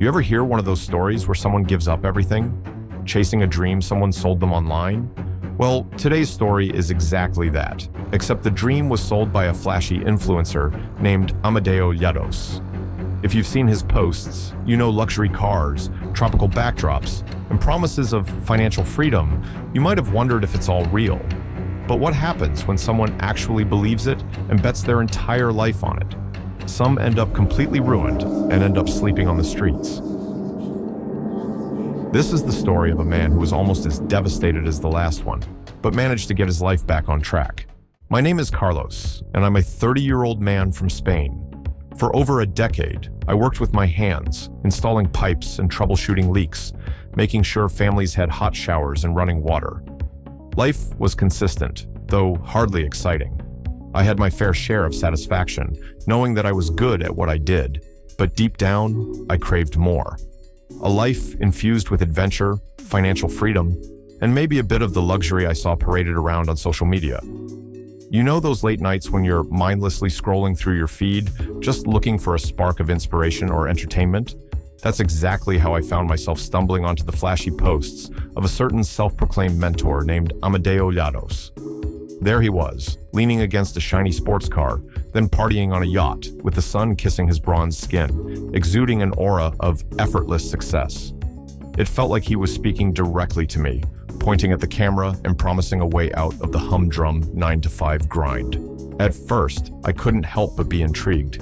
You ever hear one of those stories where someone gives up everything, chasing a dream someone sold them online? Well, today's story is exactly that, except the dream was sold by a flashy influencer named Amadeo Llados. If you've seen his posts, you know luxury cars, tropical backdrops, and promises of financial freedom. You might have wondered if it's all real. But what happens when someone actually believes it and bets their entire life on it? Some end up completely ruined and end up sleeping on the streets. This is the story of a man who was almost as devastated as the last one, but managed to get his life back on track. My name is Carlos, and I'm a 30-year-old man from Spain. For over a decade, I worked with my hands, installing pipes and troubleshooting leaks, making sure families had hot showers and running water. Life was consistent, though hardly exciting. I had my fair share of satisfaction, knowing that I was good at what I did, but deep down, I craved more. A life infused with adventure, financial freedom, and maybe a bit of the luxury I saw paraded around on social media. You know those late nights when you're mindlessly scrolling through your feed, just looking for a spark of inspiration or entertainment? That's exactly how I found myself stumbling onto the flashy posts of a certain self-proclaimed mentor named Amadeo Llados. There he was, leaning against a shiny sports car, then partying on a yacht, with the sun kissing his bronze skin, exuding an aura of effortless success. It felt like he was speaking directly to me, pointing at the camera and promising a way out of the humdrum 9-to-5 grind. At first, I couldn't help but be intrigued.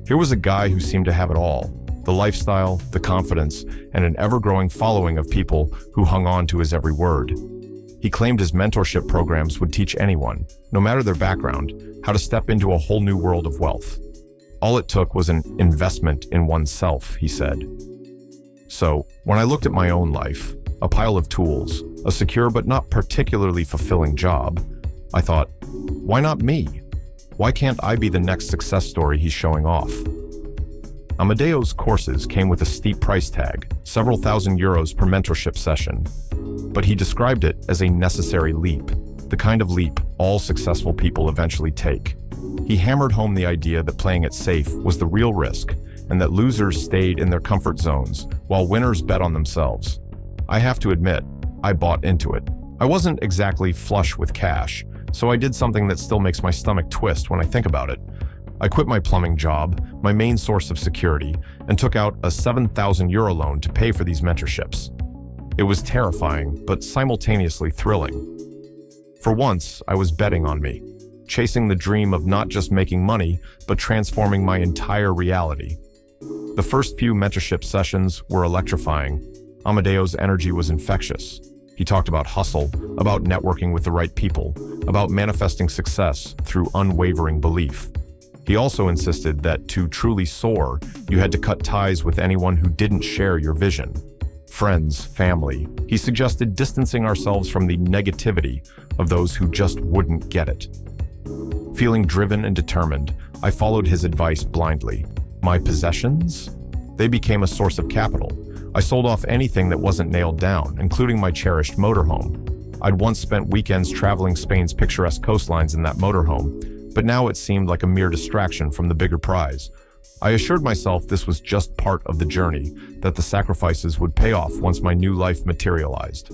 Here was a guy who seemed to have it all: the lifestyle, the confidence, and an ever-growing following of people who hung on to his every word. He claimed his mentorship programs would teach anyone, no matter their background, how to step into a whole new world of wealth. All it took was an investment in oneself, he said. So, when I looked at my own life, a pile of tools, a secure but not particularly fulfilling job, I thought, why not me? Why can't I be the next success story he's showing off? Amadeo's courses came with a steep price tag, several thousand euros per mentorship session. But he described it as a necessary leap, the kind of leap all successful people eventually take. He hammered home the idea that playing it safe was the real risk, and that losers stayed in their comfort zones, while winners bet on themselves. I have to admit, I bought into it. I wasn't exactly flush with cash, so I did something that still makes my stomach twist when I think about it. I quit my plumbing job, my main source of security, and took out a 7,000 euro loan to pay for these mentorships. It was terrifying, but simultaneously thrilling. For once, I was betting on me, chasing the dream of not just making money, but transforming my entire reality. The first few mentorship sessions were electrifying. Amadeo's energy was infectious. He talked about hustle, about networking with the right people, about manifesting success through unwavering belief. He also insisted that to truly soar, you had to cut ties with anyone who didn't share your vision. Friends, family. He suggested distancing ourselves from the negativity of those who just wouldn't get it. Feeling driven and determined, I followed his advice blindly. My possessions? They became a source of capital. I sold off anything that wasn't nailed down, including my cherished motorhome. I'd once spent weekends traveling Spain's picturesque coastlines in that motorhome, but now it seemed like a mere distraction from the bigger prize. I assured myself this was just part of the journey, that the sacrifices would pay off once my new life materialized.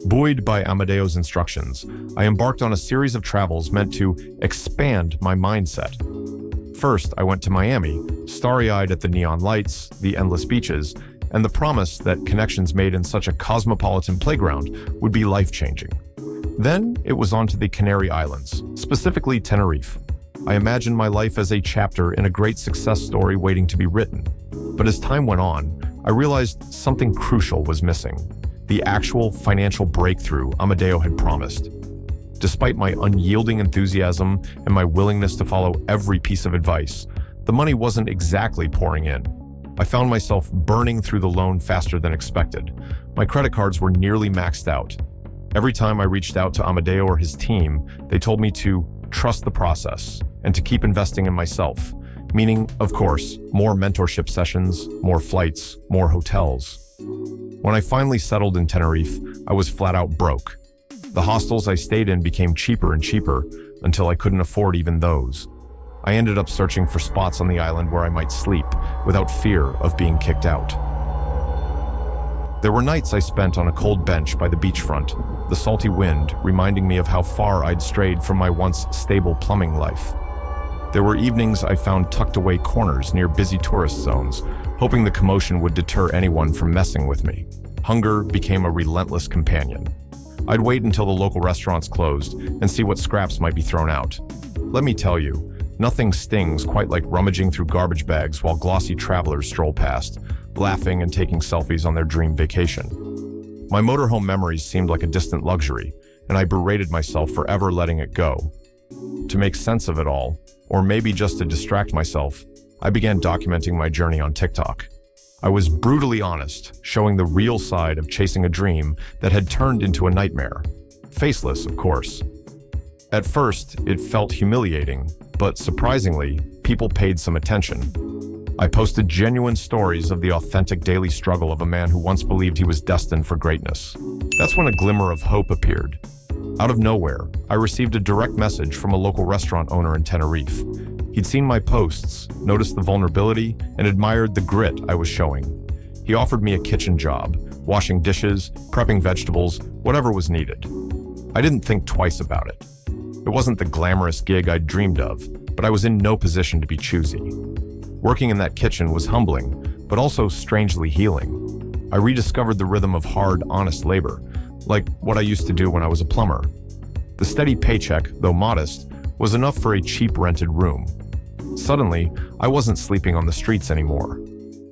Buoyed by Amadeo's instructions, I embarked on a series of travels meant to expand my mindset. First, I went to Miami, starry-eyed at the neon lights, the endless beaches, and the promise that connections made in such a cosmopolitan playground would be life-changing. Then, it was on to the Canary Islands, specifically Tenerife. I imagined my life as a chapter in a great success story waiting to be written. But as time went on, I realized something crucial was missing: the actual financial breakthrough Amadeo had promised. Despite my unyielding enthusiasm and my willingness to follow every piece of advice, the money wasn't exactly pouring in. I found myself burning through the loan faster than expected. My credit cards were nearly maxed out. Every time I reached out to Amadeo or his team, they told me to trust the process and to keep investing in myself, meaning, of course, more mentorship sessions, more flights, more hotels. When I finally settled in Tenerife, I was flat out broke. The hostels I stayed in became cheaper and cheaper until I couldn't afford even those. I ended up searching for spots on the island where I might sleep without fear of being kicked out. There were nights I spent on a cold bench by the beachfront, the salty wind reminding me of how far I'd strayed from my once stable plumbing life. There were evenings I found tucked away corners near busy tourist zones, hoping the commotion would deter anyone from messing with me. Hunger became a relentless companion. I'd wait until the local restaurants closed and see what scraps might be thrown out. Let me tell you, nothing stings quite like rummaging through garbage bags while glossy travelers stroll past, laughing and taking selfies on their dream vacation. My motorhome memories seemed like a distant luxury, and I berated myself for ever letting it go. To make sense of it all, or maybe just to distract myself, I began documenting my journey on TikTok. I was brutally honest, showing the real side of chasing a dream that had turned into a nightmare. Faceless, of course. At first, it felt humiliating, but surprisingly, people paid some attention. I posted genuine stories of the authentic daily struggle of a man who once believed he was destined for greatness. That's when a glimmer of hope appeared. Out of nowhere, I received a direct message from a local restaurant owner in Tenerife. He'd seen my posts, noticed the vulnerability, and admired the grit I was showing. He offered me a kitchen job, washing dishes, prepping vegetables, whatever was needed. I didn't think twice about it. It wasn't the glamorous gig I'd dreamed of, but I was in no position to be choosy. Working in that kitchen was humbling, but also strangely healing. I rediscovered the rhythm of hard, honest labor, like what I used to do when I was a plumber. The steady paycheck, though modest, was enough for a cheap rented room. Suddenly, I wasn't sleeping on the streets anymore.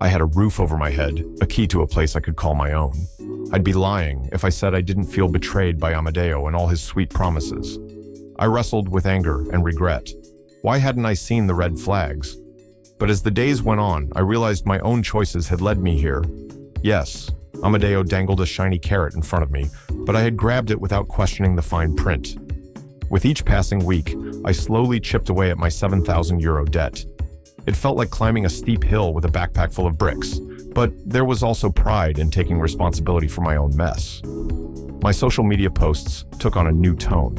I had a roof over my head, a key to a place I could call my own. I'd be lying if I said I didn't feel betrayed by Amadeo and all his sweet promises. I wrestled with anger and regret. Why hadn't I seen the red flags? But as the days went on, I realized my own choices had led me here. Yes, Amadeo dangled a shiny carrot in front of me, but I had grabbed it without questioning the fine print. With each passing week, I slowly chipped away at my €7,000 debt. It felt like climbing a steep hill with a backpack full of bricks, but there was also pride in taking responsibility for my own mess. My social media posts took on a new tone,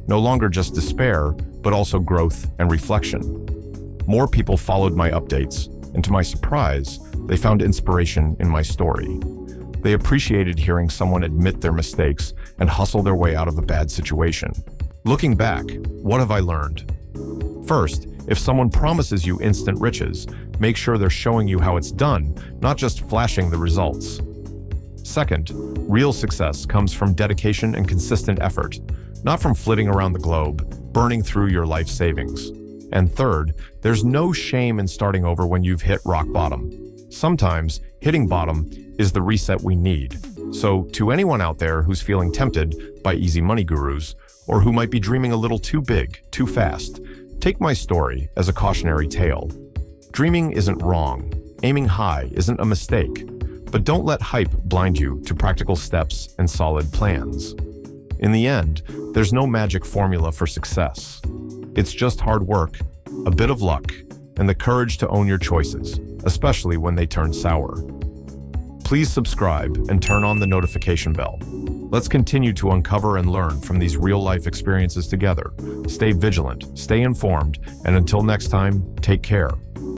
no longer just despair, but also growth and reflection. More people followed my updates, and to my surprise, they found inspiration in my story. They appreciated hearing someone admit their mistakes and hustle their way out of a bad situation. Looking back, what have I learned? First, if someone promises you instant riches, make sure they're showing you how it's done, not just flashing the results. Second, real success comes from dedication and consistent effort, not from flitting around the globe, burning through your life savings. And third, there's no shame in starting over when you've hit rock bottom. Sometimes, hitting bottom is the reset we need. So, to anyone out there who's feeling tempted by easy money gurus, or who might be dreaming a little too big, too fast, take my story as a cautionary tale. Dreaming isn't wrong. Aiming high isn't a mistake. But don't let hype blind you to practical steps and solid plans. In the end, there's no magic formula for success. It's just hard work, a bit of luck, and the courage to own your choices, especially when they turn sour. Please subscribe and turn on the notification bell. Let's continue to uncover and learn from these real-life experiences together. Stay vigilant, stay informed, and until next time, take care.